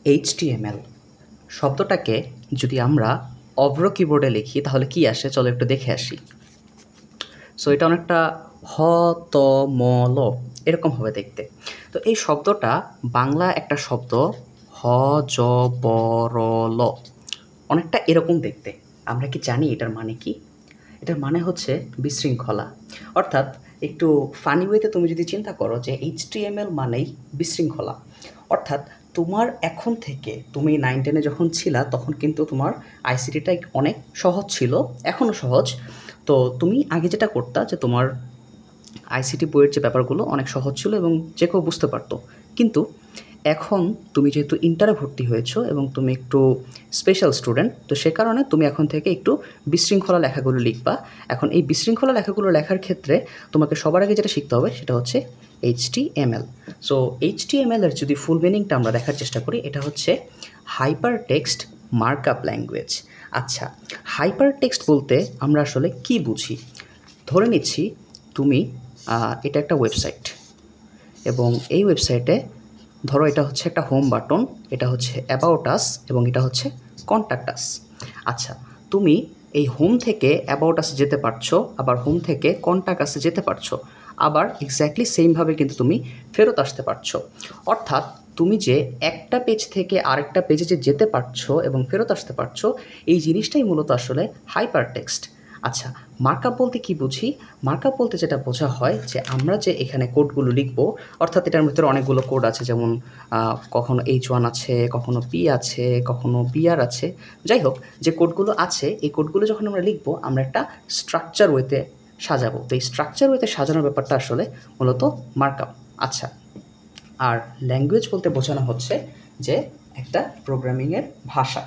HTML শব্দটাকে যদি আমরা অভ্র কিবোর্ডে লিখি তাহলে কি আসে, চলো একটু দেখে আসি। সো এটা অনেকটা হ ত ম ল এরকম হবে দেখতে। তো এই শব্দটা বাংলা একটা শব্দ হ জ ব র ল, অনেকটা এরকম দেখতে। আমরা কি জানি এটার মানে কি? এটার মানে হচ্ছে বিশৃঙ্খলা। অর্থাৎ একটু ফানি ওয়েতে তুমি যদি চিন্তা করো যে HTML মানেই বিশৃঙ্খলা। অর্থাৎ তোমার এখন থেকে তুমি 9-10-এ যখন ছিলা তখন কিন্তু তোমার আইসিটিটা অনেক সহজ ছিল, এখনও সহজ। তো তুমি আগে যেটা করতা যে তোমার আইসিটি বইয়ের যে ব্যাপারগুলো অনেক সহজ ছিল এবং যে কেউ বুঝতে পারতো। কিন্তু এখন তুমি যেহেতু ইন্টারে ভর্তি হয়েছো এবং তুমি একটু স্পেশাল স্টুডেন্ট, তো সে কারণে তুমি এখন থেকে একটু বিশৃঙ্খলা লেখাগুলো লিখবা। এখন এই বিশৃঙ্খলা লেখাগুলো লেখার ক্ষেত্রে তোমাকে সবার আগে যেটা শিখতে হবে সেটা হচ্ছে HTML। সো HTML এর যদি ফুল মিনিংটা আমরা দেখার চেষ্টা করি, এটা হচ্ছে হাইপার টেক্সট মার্কআপ ল্যাঙ্গুয়েজ। আচ্ছা, হাইপার টেক্সট বলতে আমরা আসলে কি বুঝি? ধরে নিচ্ছি তুমি এটা একটা ওয়েবসাইট, এবং এই ওয়েবসাইটে ধরো এটা হচ্ছে একটা হোম বাটন, এটা হচ্ছে অ্যাবাউট আস এবং এটা হচ্ছে কন্ট্যাক্ট আস। আচ্ছা, তুমি এই হোম থেকে অ্যাবাউট আস যেতে পারছো, আবার হোম থেকে কন্ট্যাক্ট আসে যেতে পারছো, আবার এক্স্যাক্টলি সেমভাবে কিন্তু তুমি ফেরত আসতে পারছো। অর্থাৎ তুমি যে একটা পেজ থেকে আরেকটা পেজে যে যেতে পারছো এবং ফেরত আসতে পারছো, এই জিনিসটাই মূলত আসলে হাইপার টেক্সট। আচ্ছা, মার্কআপ বলতে কি বুঝি? মার্কআপ বলতে যেটা বোঝা হয় যে আমরা যে এখানে কোডগুলো লিখব, অর্থাৎ এটার ভিতরে অনেকগুলো কোড আছে, যেমন কখনো H1 আছে, কখনো P আছে, কখনো BR আছে। যাই হোক, যে কোডগুলো আছে এই কোডগুলো যখন আমরা লিখব আমরা একটা স্ট্রাকচার ওয়েতে সাজাবো। তো এই স্ট্রাকচার ওয়েতে সাজানোর ব্যাপারটা আসলে মূলত মার্কআপ। আচ্ছা, আর ল্যাঙ্গুয়েজ বলতে বোঝানো হচ্ছে যে একটা প্রোগ্রামিংয়ের ভাষা।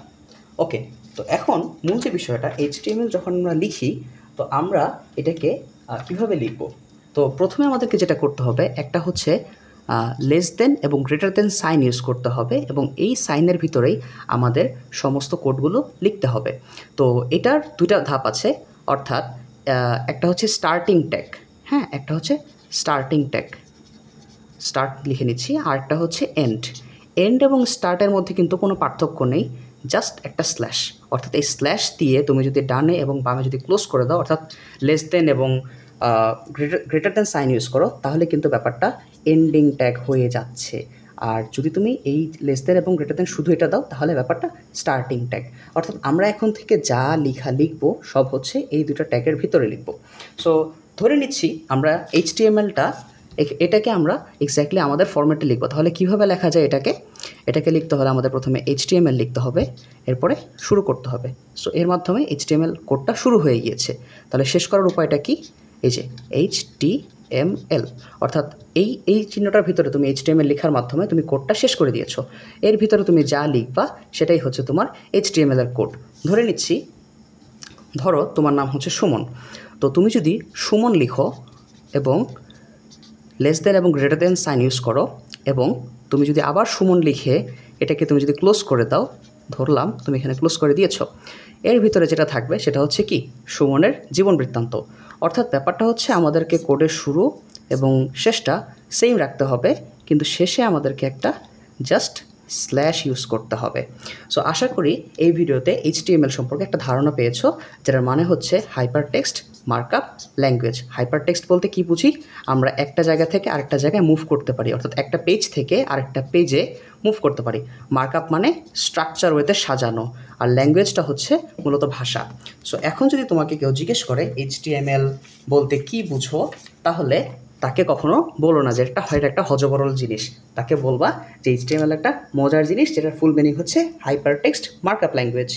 ওকে, তো এখন মূল যে বিষয়টা HTML যখন আমরা লিখি, তো আমরা এটাকে কীভাবে লিখব? তো প্রথমে আমাদেরকে যেটা করতে হবে, একটা হচ্ছে লেস দেন এবং গ্রেটার দেন সাইন ইউজ করতে হবে, এবং এই সাইনের ভিতরেই আমাদের সমস্ত কোডগুলো লিখতে হবে। তো এটার দুইটা ধাপ আছে, অর্থাৎ একটা হচ্ছে স্টার্টিং ট্যাগ, হ্যাঁ, একটা হচ্ছে স্টার্টিং ট্যাগ, স্টার্ট লিখে নিচ্ছি, আর একটা হচ্ছে এন্ড। এন্ড এবং স্টার্টের মধ্যে কিন্তু কোনো পার্থক্য নেই, জাস্ট একটা স্ল্যাশ। অর্থাৎ এই স্ল্যাশ দিয়ে তুমি যদি ডানে এবং বামে যদি ক্লোজ করে দাও, অর্থাৎ লেস দেন এবং গ্রেটার দেন সাইন ইউজ করো, তাহলে কিন্তু ব্যাপারটা এন্ডিং ট্যাগ হয়ে যাচ্ছে। আর যদি তুমি এই লেস দেন এবং গ্রেটার দেন শুধু এটা দাও, তাহলে ব্যাপারটা স্টার্টিং ট্যাগ। অর্থাৎ আমরা এখন থেকে যা লেখা লিখবো সব হচ্ছে এই দুটো ট্যাগের ভিতরে লিখবো। সো ধরে নিচ্ছি আমরা HTML-টা এটাকে আমরা এক্স্যাক্টলি আমাদের ফরম্যাটে লিখবো। তাহলে কীভাবে লেখা যায় এটাকে লিখতে হলে আমাদের প্রথমে HTML লিখতে হবে, এরপরে শুরু করতে হবে। সো এর মাধ্যমে HTML কোডটা শুরু হয়ে গিয়েছে। তাহলে শেষ করার উপায়টা কি? এই যে HTML, অর্থাৎ এই চিহ্নটার ভিতরে তুমি HTML লেখার মাধ্যমে তুমি কোডটা শেষ করে দিয়েছো। এর ভিতরে তুমি যা লিখবা সেটাই হচ্ছে তোমার HTML এর কোড। ধরে নিচ্ছি, ধরো তোমার নাম হচ্ছে সুমন। তো তুমি যদি সুমন লিখো এবং লেস দেন এবং গ্রেটার দেন সাইন ইউজ করো, এবং তুমি যদি আবার সুমন লিখে এটাকে তুমি যদি ক্লোজ করে দাও, ধরলাম তুমি এখানে ক্লোজ করে দিয়েছো, এর ভিতরে যেটা থাকবে সেটা হচ্ছে কি সুমনের জীবন বৃত্তান্ত। অর্থাৎ ব্যাপারটা হচ্ছে আমাদেরকে কোডের শুরু এবং শেষটা সেম রাখতে হবে, কিন্তু শেষে আমাদেরকে একটা জাস্ট স্ল্যাশ ইউজ করতে হবে। সো আশা করি এই ভিডিওতে HTML সম্পর্কে একটা ধারণা পেয়েছো, যেটার মানে হচ্ছে hyper text markup language. Hyper text বলতে কি বুঝি? আমরা একটা জায়গা থেকে আরেকটা জায়গায় মুভ করতে পারি, অর্থাৎ একটা পেজ থেকে আরেকটা পেজে মুভ করতে পারি। মার্কআপ মানে স্ট্রাকচার ওয়েতে সাজানো, আর ল্যাঙ্গুয়েজটা হচ্ছে মূলত ভাষা। সো এখন যদি তোমাকে কেউ জিজ্ঞেস করে HTML বলতে কি বুঝো, তাহলে তাকে কখনো বলো না যে এটা একটা হজবরল জিনিস। তাকে বলবা যে HTML একটা মজার জিনিস, যেটার ফুল মিনিং হচ্ছে হাইপার টেক্সট মার্কআপ ল্যাঙ্গুয়েজ।